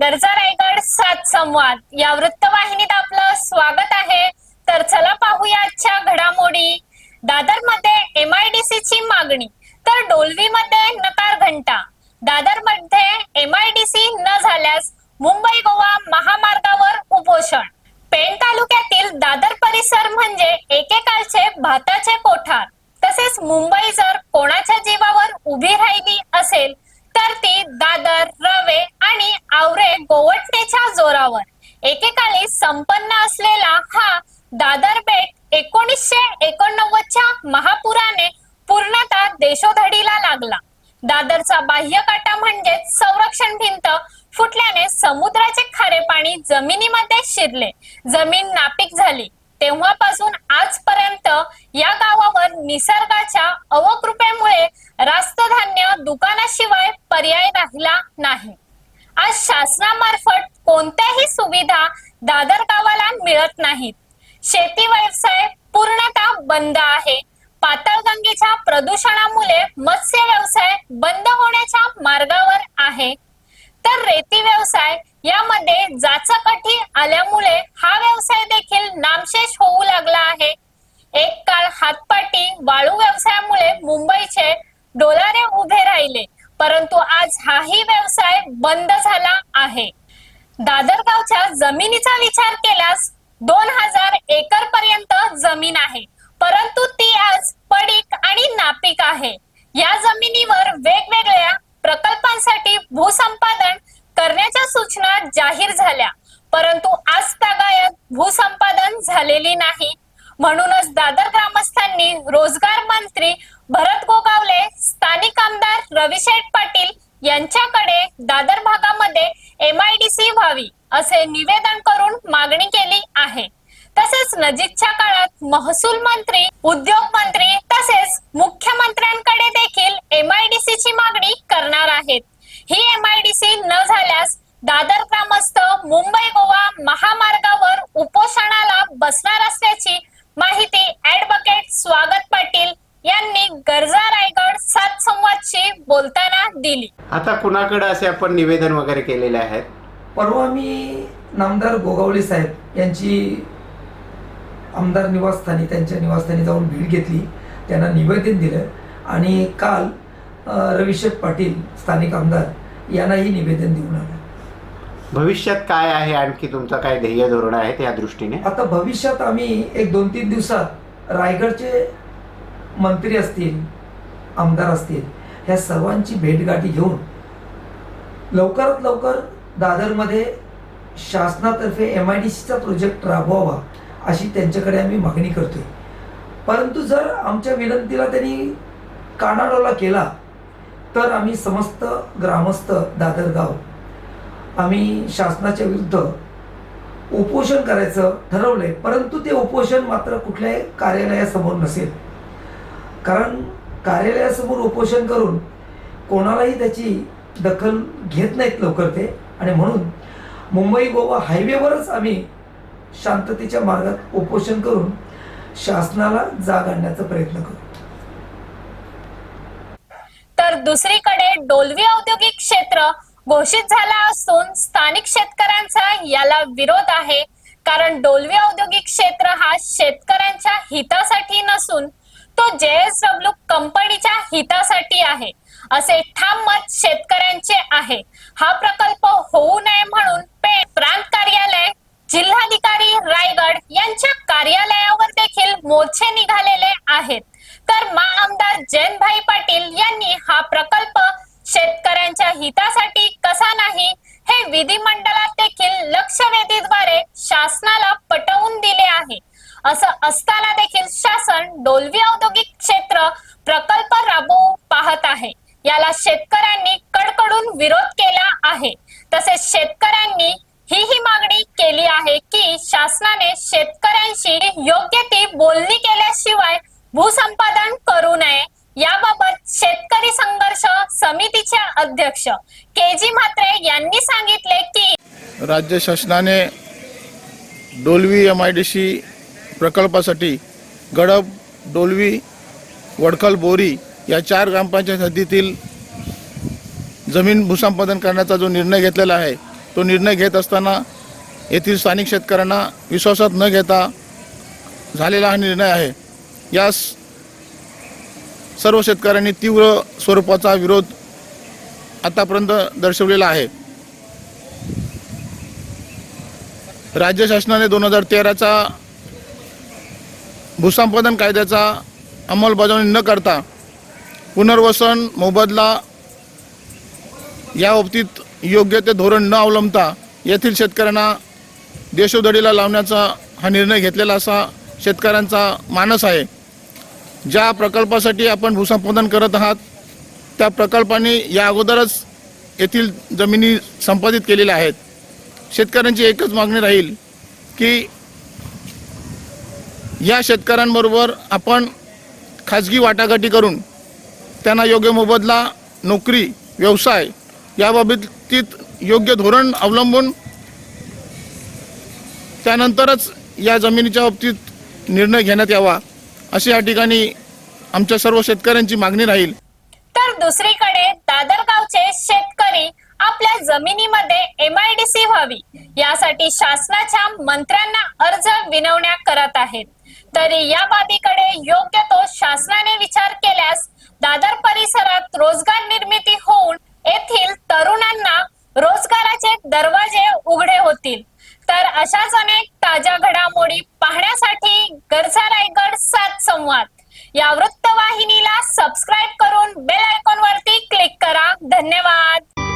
गरजा रायगड सात संवाद या वृत्तवाहिनीत आपलं स्वागत आहे। तर चला पाहूया आजच्या घडामोडी। दादर मध्ये MIDC ची मागणी तर डोलवी मध्ये नकार घंटा। दादर मध्ये MIDC न झाल्यास मुंबई गोवा महामार्गावर उपोषण। पेण तालुक्यातील दादर परिसर म्हणजे एकेकाळचे भाताचे कोठार। तसेच मुंबई जर कोणाच्या जीवावर उभी राहिली असेल तर ती दादर, रवे आणि आवरे गोवटणेच्या जोरावर। एकेकाळी संपन्न असलेला हा दादर बेट 1989 च्या महापुराने पूर्णतः देशोधडीला लागला। दादरचा बाह्यकाटा म्हणजे संरक्षण भिंत फुटल्याने समुद्राचे खारे पाणी जमिनीमध्ये शिरले, जमीन नापीक झाली। तेव्हापासून आजपर्यंत या गावावर निसर्गाच्या अवकृपेमुळे रास्त धान्य दुकानाशिवाय पर्याय राहिला नाही। आज शासनामार्फत कोणत्याही सुविधा दादर गावाला मिळत नाहीत। शेती व्यवसाय पूर्णतः बंद आहे। पाताळगंगेच्या प्रदूषणामुळे मत्स्य व्यवसाय बंद होण्याच्या मार्गावर आहे। तर रेती व्यवसाय यामध्ये जाचकाठी आल्यामुळे हा व्यवसाय देखील नामशेष होऊ लागला आहे। एक काळ हातपाटी वाळू व्यवसायामुळे मुंबईचे डोलारे उभे राहिले, परंतु आज हाही व्यवसाय बंद झाला आहे। दादर गावच्या जमिनीचा विचार केल्यास 2000 एकर पर्यंत जमीन आहे, परंतु ती आज पडीक आणि नापीक आहे। या जमिनीवर वेगवेगळ्या प्रकल्पांसाठी भूसंपादन करण्याच्या सूचना जाहीर झाल्या, परंतु आजतागायत भूसंपादन झालेली नाही। म्हणूनच दादर ग्रामस्थांनी रोजगार मंत्री भरत गोगावले, स्थानिक आमदार रविशेठ पाटील यांच्याकडे दादर भागामध्ये MIDC व्हावी असे निवेदन करून मागणी केली आहे। तसेच नजीकच्या काळात महसूल मंत्री, उद्योग मंत्री तसेच मुख्यमंत्र्यांकडे देखील MIDC ची मागणी करणार आहेत। ही MIDC न झाल्यास दादर ग्रामस्थ मुंबई गोवा महामार्गावर उपोषणाला बसणार असल्याची माहिती ॲडव्होकेट स्वागत पाटील यांनी गरजा रायगड सात संवादशी बोलताना दिली। आता कुणाकडे असे आपण निवेदन वगैरे केलेले आहेत? परवा मी नामदार गोगावले साहेब यांची आमदार निवासस्थानी, त्यांच्या निवासस्थानी जाऊन भेट घेतली, त्यांना निवेदन दिलं आणि काल रविशेठ पाटील स्थानिक आमदार यांनाही निवेदन देऊन आलं। भविष्यात काय आहे, आणखी तुमचा काय ध्येय धोरण आहे त्या दृष्टीने? आता भविष्यात आम्ही एक 2-3 दिवसात रायगडचे मंत्री असतील, आमदार असतील, ह्या सर्वांची भेटगाठी घेऊन लवकरात लवकर दादरमध्ये शासनातर्फे MIDCचा प्रोजेक्ट राबवावा अशी त्यांच्याकडे आम्ही मागणी करतोय। परंतु जर आमच्या विनंतीला त्यांनी कानाडोळा केला तर आम्ही समस्त ग्रामस्थ दादर गाव आम्ही शासनाच्या विरुद्ध उपोषण करायचं ठरवलंय। परंतु ते उपोषण मात्र कुठल्याही कार्यालयासमोर नसेल, कारण कार्यालयासमोर उपोषण करून कोणालाही त्याची दखल घेत नाहीत लवकर ते, आणि म्हणून मुंबई गोवा हायवेवरच आम्ही शांततेच्या मार्गात उपोषण करून शासनाला जाग आणण्याचा प्रयत्न करू। तर दुसरीकडे डोलवी औद्योगिक क्षेत्र घोषित झाला असून स्थानिक शेतकऱ्यांचा याला विरोध आहे, कारण डोलवी औद्योगिक क्षेत्र हा शेतकऱ्यांच्या हितासाठी नसून तो JSW कंपनीच्या हितासाठी आहे असे ठाम मत शेतकऱ्यांचे आहे। हा प्रकल्प होऊ नये म्हणून प्रांत कार्यालय, जिल्हाधिकारी रायगड यांच्या कार्यालयावर देखील मोर्चे निघालेले आहेत। तर आमदार जयंतभाई पाटील यांनी हा प्रकल्प शेतकऱ्यांच्या हितासाठी कसा नाही हे विधिमंडळात देखील लक्षवेधीद्वारे शासनाला पटवून दिले आहे। असं असताना देखील शासन डोलवी औद्योगिक क्षेत्र प्रकल्प राबवू पाहत आहे। याला शेतकऱ्यांनी कडकडून विरोध केला आहे। तसेच शेतकऱ्यांनी ही मागणी केली आहे की शासनाने शेतकऱ्यांशी योग्य ती बोलणी केल्याशिवाय भूसंपादन करू नये। याबाबत शेतकरी संघर्ष समितीचे अध्यक्ष KG म्हात्रे यांनी सांगितले की राज्य शासनाने डोलवी MIDC प्रकल्पासाठी गडब, डोलवी, वडखल, बोरी या 4 ग्रामपंचायत हद्दीतील जमीन भूसंपादन करण्याचा जो निर्णय घेतलेला आहे तो निर्णय घेत असताना येथील स्थानिक शेतकऱ्यांना विश्वासात न घेता झालेला हा निर्णय आहे. यास सर्व शेतकऱ्यांनी तीव्र स्वरूपाचा विरोध आतापर्यंत दर्शवलेला आहे. राज्य शासनाने 2013चा भूसंपादन कायद्याचा अंमलबजावणी न करता पुनर्वसन मोबदला या बाबतीत योग्य ते धोरण न अवलंबता येथील शेतकऱ्यांना देशोधडीला लावण्याचा हा निर्णय घेतलेला असा शेतकऱ्यांचा मानस आहे. ज्या प्रकल्पासाठी आपण भूसंपादन करत आहात त्या प्रकल्पाने या अगोदरच येथील जमिनी संपादित केलेल्या आहेत. शेतकऱ्यांची एकच मागणी राहील की या शेतकऱ्यांबरोबर आपण खाजगी वाटाघाटी करून त्यांना योग्य मोबदला, नोकरी, व्यवसाय याबाबतीत योग्य धोरण अवलंबून त्यानंतरच या जमिनीच्या बाबतीत निर्णय घेण्यात यावा अशी या ठिकाणी आमच्या सर्व शेतकऱ्यांची मागणी राहील. तर दुसरीकडे दादर गावचे शेतकरी आपल्या जमिनीमध्ये MIDC व्हावी यासाठी शासनाच्या मंत्र्यांना अर्ज विनवण्या करत आहेत. तरी या बाबीकडे योग्य तो शासनाने विचार केल्यास दादर परिसरात रोजगार निर्मिती होऊन येथील तरुणांना रोजगाराचे दरवाजे उघडे होतील. तर अशाच अनेक ताज्या घडामोडी पाहण्यासाठी गरजा रायगड 7 संवाद या वृत्तवाहिनीला सबस्क्राईब करून बेल आयकॉन वरती क्लिक करा. धन्यवाद.